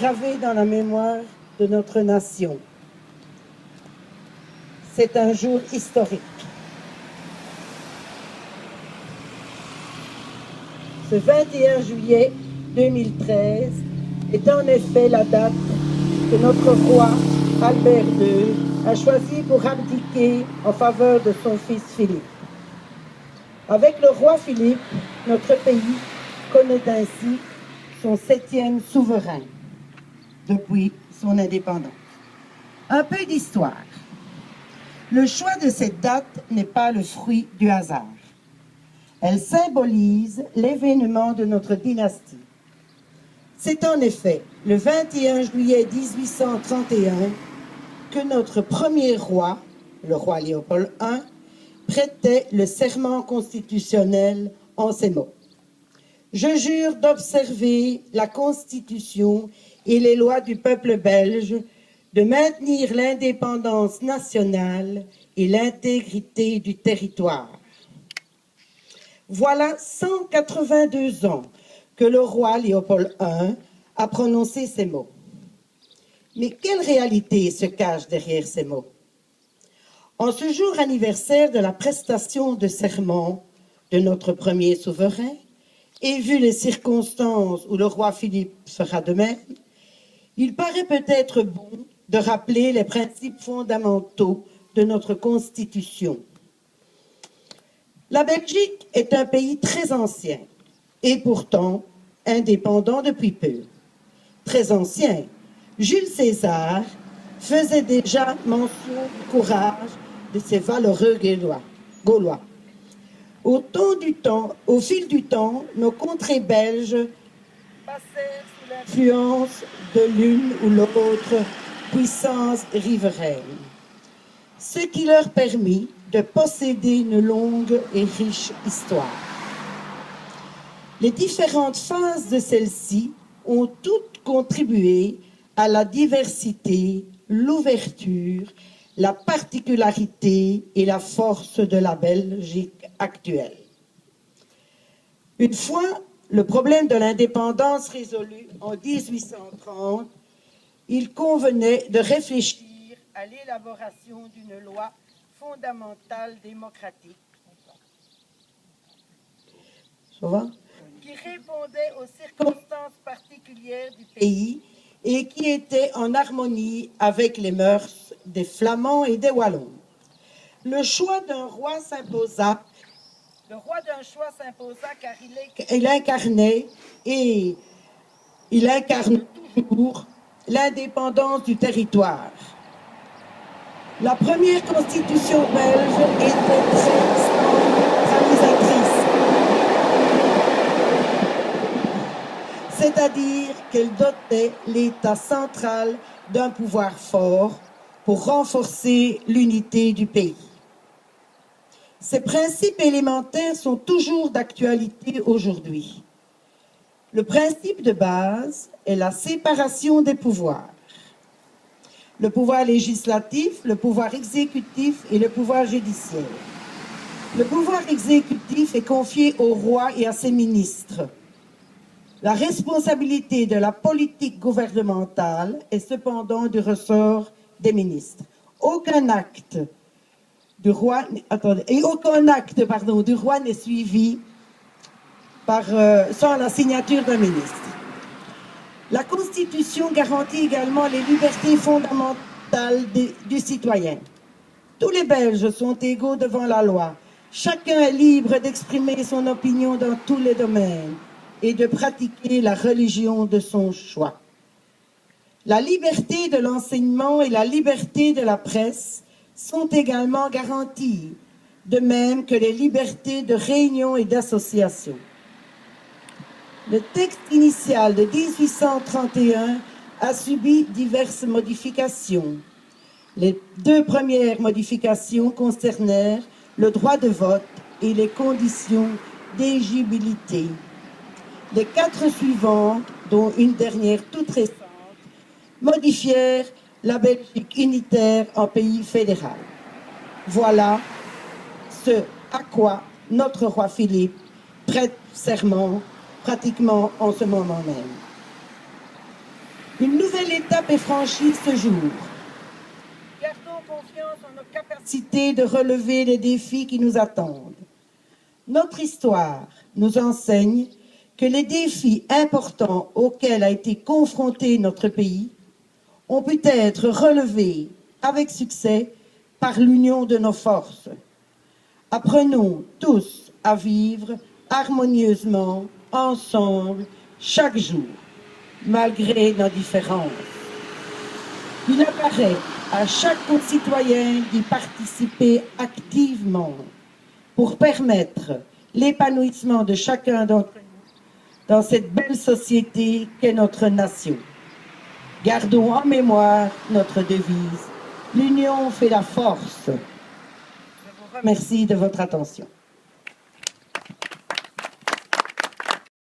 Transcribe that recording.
gravé dans la mémoire de notre nation. C'est un jour historique. Ce 21 juillet 2013 est en effet la date que notre roi Albert II a choisi pour abdiquer en faveur de son fils Philippe. Avec le roi Philippe, notre pays connaît ainsi son 7e souverain depuis son indépendance. Un peu d'histoire. Le choix de cette date n'est pas le fruit du hasard. Elle symbolise l'événement de notre dynastie. C'est en effet le 21 juillet 1831 que notre premier roi, le roi Léopold I, prêtait le serment constitutionnel en ces mots. Je jure d'observer la Constitution et les lois du peuple belge, de maintenir l'indépendance nationale et l'intégrité du territoire. Voilà 182 ans que le roi Léopold I a prononcé ces mots. Mais quelle réalité se cache derrière ces mots? En ce jour anniversaire de la prestation de serment de notre premier souverain, et vu les circonstances où le roi Philippe fera de même, il paraît peut-être bon de rappeler les principes fondamentaux de notre Constitution. La Belgique est un pays très ancien et pourtant indépendant depuis peu. Très ancien, Jules César faisait déjà mention du courage de ses valeureux Gaulois. Au fil du temps, nos contrées belges passèrent sous l'influence de l'une ou l'autre puissance riveraine, ce qui leur permit de posséder une longue et riche histoire. Les différentes phases de celle-ci ont toutes contribué à la diversité, l'ouverture, la particularité et la force de la Belgique actuelle. Une fois le problème de l'indépendance résolu en 1830, il convenait de réfléchir à l'élaboration d'une loi fondamentale démocratique qui répondait aux circonstances particulières du pays et qui était en harmonie avec les mœurs des Flamands et des Wallons. Le choix d'un roi s'imposa. Le roi d'un choix s'imposa car il incarnait et il incarne toujours l'indépendance du territoire. La première constitution belge était très centralisatrice, c'est-à-dire qu'elle dotait l'État central d'un pouvoir fort pour renforcer l'unité du pays. Ces principes élémentaires sont toujours d'actualité aujourd'hui. Le principe de base est la séparation des pouvoirs. Le pouvoir législatif, le pouvoir exécutif et le pouvoir judiciaire. Le pouvoir exécutif est confié au roi et à ses ministres. La responsabilité de la politique gouvernementale est cependant du ressort des ministres. Aucun acte du roi n'est suivi sans la signature d'un ministre. La Constitution garantit également les libertés fondamentales du citoyen. Tous les Belges sont égaux devant la loi. Chacun est libre d'exprimer son opinion dans tous les domaines et de pratiquer la religion de son choix. La liberté de l'enseignement et la liberté de la presse sont également garanties, de même que les libertés de réunion et d'association. Le texte initial de 1831 a subi diverses modifications. Les 2 premières modifications concernèrent le droit de vote et les conditions d'éligibilité. Les 4 suivantes, dont une dernière toute récente, modifièrent la Belgique unitaire en pays fédéral. Voilà ce à quoi notre roi Philippe prête serment pratiquement en ce moment même. Une nouvelle étape est franchie ce jour. Gardons confiance en nos capacités de relever les défis qui nous attendent. Notre histoire nous enseigne que les défis importants auxquels a été confronté notre pays ont pu être relevés avec succès par l'union de nos forces. Apprenons tous à vivre harmonieusement, ensemble, chaque jour, malgré nos différences. Il apparaît à chaque concitoyen d'y participer activement pour permettre l'épanouissement de chacun d'entre nous dans cette belle société qu'est notre nation. Gardons en mémoire notre devise, l'union fait la force. Je vous remercie de votre attention.